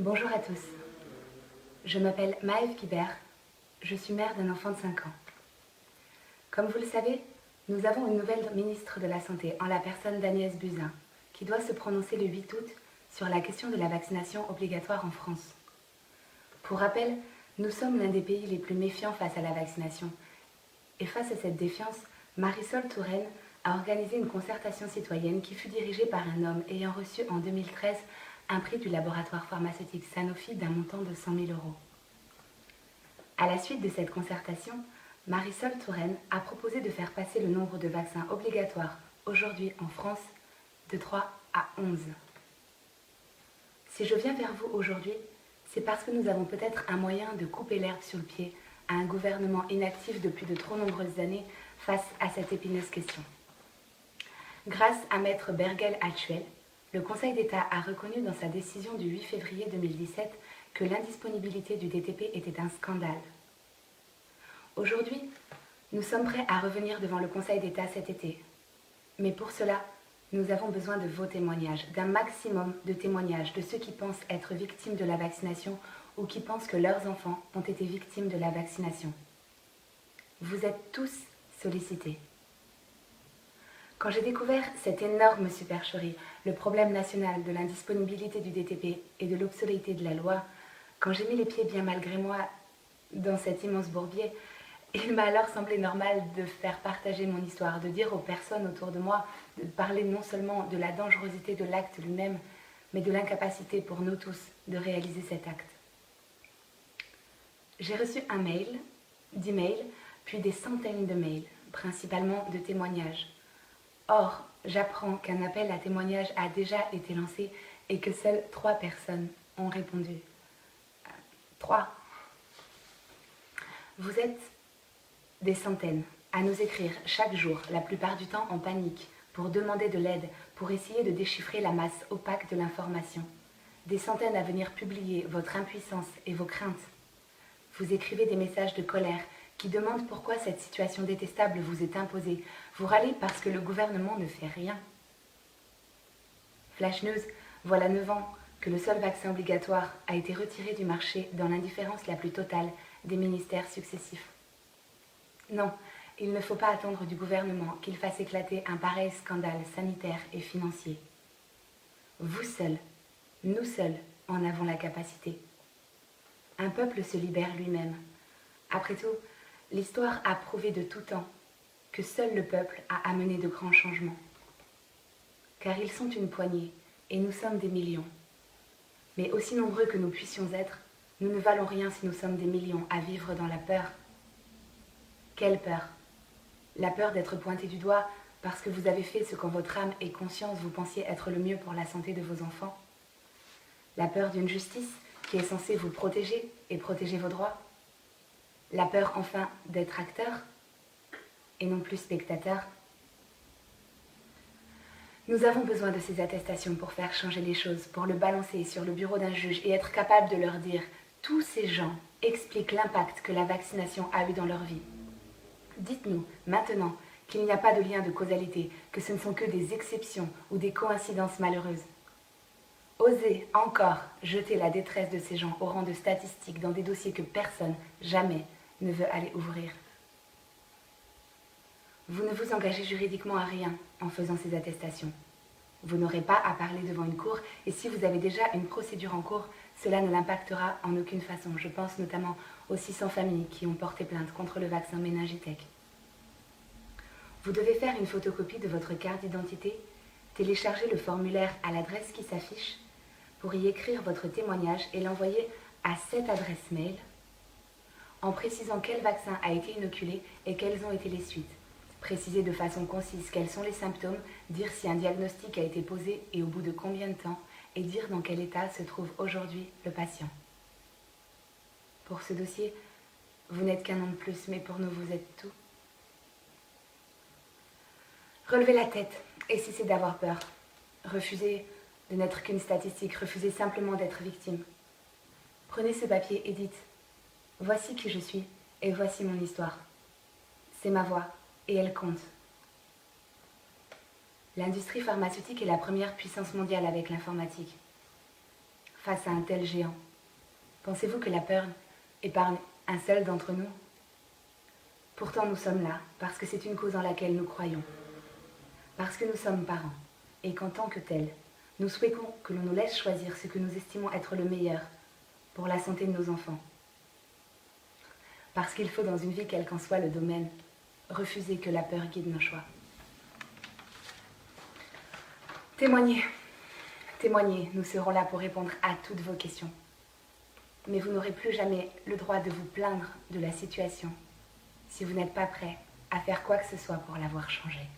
Bonjour à tous, je m'appelle Maëve Guibert, je suis mère d'un enfant de 5 ans. Comme vous le savez, nous avons une nouvelle ministre de la Santé en la personne d'Agnès Buzyn, qui doit se prononcer le 8 août sur la question de la vaccination obligatoire en France. Pour rappel, nous sommes l'un des pays les plus méfiants face à la vaccination. Et face à cette défiance, Marisol Touraine a organisé une concertation citoyenne qui fut dirigée par un homme ayant reçu en 2013 un prix du laboratoire pharmaceutique Sanofi d'un montant de 100 000 euros. À la suite de cette concertation, Marisol Touraine a proposé de faire passer le nombre de vaccins obligatoires aujourd'hui en France de 3 à 11. Si je viens vers vous aujourd'hui, c'est parce que nous avons peut-être un moyen de couper l'herbe sur le pied à un gouvernement inactif depuis de trop nombreuses années face à cette épineuse question. Grâce à Maître Bergel-Hattuel, le Conseil d'État a reconnu dans sa décision du 8 février 2017 que l'indisponibilité du DTP était un scandale. Aujourd'hui, nous sommes prêts à revenir devant le Conseil d'État cet été. Mais pour cela, nous avons besoin de vos témoignages, d'un maximum de témoignages de ceux qui pensent être victimes de la vaccination ou qui pensent que leurs enfants ont été victimes de la vaccination. Vous êtes tous sollicités. Quand j'ai découvert cette énorme supercherie, le problème national de l'indisponibilité du DTP et de l'obsolété de la loi, quand j'ai mis les pieds bien malgré moi dans cet immense bourbier, il m'a alors semblé normal de faire partager mon histoire, de dire aux personnes autour de moi, de parler non seulement de la dangerosité de l'acte lui-même, mais de l'incapacité pour nous tous de réaliser cet acte. J'ai reçu un mail, 10 mails, puis des centaines de mails, principalement de témoignages. Or, j'apprends qu'un appel à témoignages a déjà été lancé et que seules 3 personnes ont répondu. 3. Vous êtes des centaines à nous écrire chaque jour, la plupart du temps en panique, pour demander de l'aide, pour essayer de déchiffrer la masse opaque de l'information. Des centaines à venir publier votre impuissance et vos craintes. Vous écrivez des messages de colère qui demandent pourquoi cette situation détestable vous est imposée. Vous râlez parce que le gouvernement ne fait rien. Flash News, voilà 9 ans que le seul vaccin obligatoire a été retiré du marché dans l'indifférence la plus totale des ministères successifs. Non, il ne faut pas attendre du gouvernement qu'il fasse éclater un pareil scandale sanitaire et financier. Vous seuls, nous seuls, en avons la capacité. Un peuple se libère lui-même. Après tout, l'histoire a prouvé de tout temps que seul le peuple a amené de grands changements. Car ils sont une poignée, et nous sommes des millions. Mais aussi nombreux que nous puissions être, nous ne valons rien si nous sommes des millions à vivre dans la peur. Quelle peur? La peur d'être pointé du doigt parce que vous avez fait ce qu'en votre âme et conscience vous pensiez être le mieux pour la santé de vos enfants. La peur d'une justice qui est censée vous protéger et protéger vos droits. La peur enfin d'être acteur et non plus spectateur. Nous avons besoin de ces attestations pour faire changer les choses, pour le balancer sur le bureau d'un juge et être capable de leur dire « Tous ces gens expliquent l'impact que la vaccination a eu dans leur vie. » Dites-nous, maintenant, qu'il n'y a pas de lien de causalité, que ce ne sont que des exceptions ou des coïncidences malheureuses. Osez encore jeter la détresse de ces gens au rang de statistiques dans des dossiers que personne, jamais, ne veut aller ouvrir. Vous ne vous engagez juridiquement à rien en faisant ces attestations. Vous n'aurez pas à parler devant une cour et si vous avez déjà une procédure en cours, cela ne l'impactera en aucune façon. Je pense notamment aux 600 familles qui ont porté plainte contre le vaccin Méningitech. Vous devez faire une photocopie de votre carte d'identité, télécharger le formulaire à l'adresse qui s'affiche pour y écrire votre témoignage et l'envoyer à cette adresse mail en précisant quel vaccin a été inoculé et quelles ont été les suites. Préciser de façon concise quels sont les symptômes, dire si un diagnostic a été posé et au bout de combien de temps, et dire dans quel état se trouve aujourd'hui le patient. Pour ce dossier, vous n'êtes qu'un nom de plus, mais pour nous, vous êtes tout. Relevez la tête et cessez d'avoir peur. Refusez de n'être qu'une statistique, refusez simplement d'être victime. Prenez ce papier et dites « Voici qui je suis et voici mon histoire. C'est ma voix. Et elle compte. » L'industrie pharmaceutique est la première puissance mondiale avec l'informatique. face à un tel géant? Pensez-vous que la peur épargne un seul d'entre nous? Pourtant nous sommes là, parce que c'est une cause en laquelle nous croyons. Parce que nous sommes parents, et qu'en tant que tels, nous souhaitons que l'on nous laisse choisir ce que nous estimons être le meilleur pour la santé de nos enfants. Parce qu'il faut dans une vie quel qu'en soit le domaine, refuser que la peur guide nos choix. Témoignez, témoignez, nous serons là pour répondre à toutes vos questions. Mais vous n'aurez plus jamais le droit de vous plaindre de la situation si vous n'êtes pas prêt à faire quoi que ce soit pour l'avoir changée.